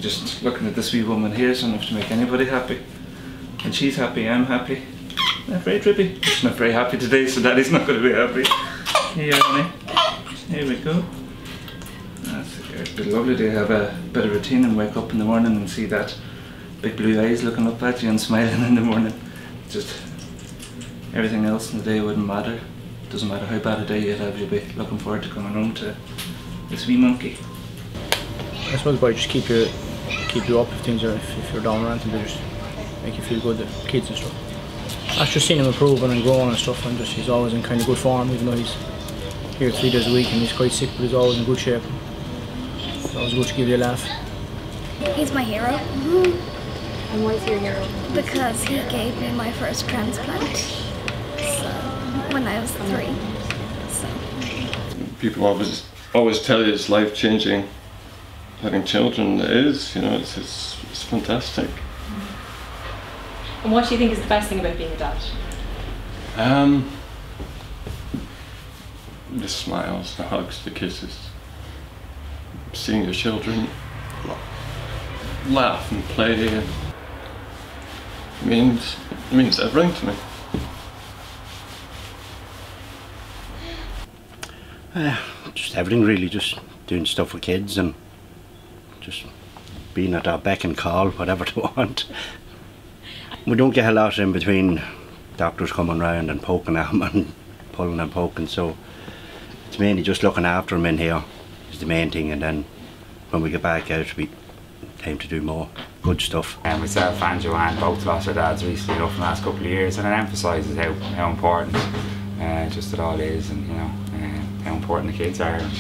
Just looking at this wee woman here is enough to make anybody happy. When she's happy, I'm happy. Not very trippy. She's not very happy today, so Daddy's not going to be happy. Here, honey. Here we go. That's good. It'd be lovely to have a bit of routine and wake up in the morning and see that big blue eyes looking up at you and smiling in the morning. Just everything else in the day wouldn't matter. Doesn't matter how bad a day you'd have, you'd be looking forward to coming home to this wee monkey. I suppose by just keep you up if things are, if you're down or anything, they just make you feel good, the kids and stuff. I've just seen him improving and growing and stuff, and just he's always in kind of good form, even though he's here 3 days a week and he's quite sick, but he's always in good shape. It's always good to give you a laugh. He's my hero. And why is he your hero? Because he gave me my first transplant, so, when I was 3. So. People always tell you it's life-changing. Having children is, you know, it's fantastic. And what do you think is the best thing about being a dad? The smiles, the hugs, the kisses. Seeing your children laugh and play, and means everything to me. Just everything really, just doing stuff with kids and just being at their beck and call, whatever they want. We don't get a lot in between doctors coming round and poking at them and pulling and poking, so it's mainly just looking after them in here is the main thing, and then when we get back out we aim to do more good stuff. And myself and Joanne both lost our dads recently enough in the last couple of years, and it emphasises how important just it all is, and you know how important the kids are, and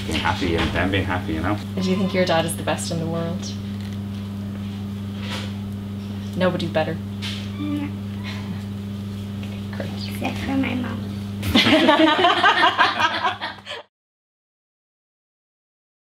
being happy and them being happy, you know. And do you think your dad is the best in the world? Nobody's better. No. Great. Except for my mom.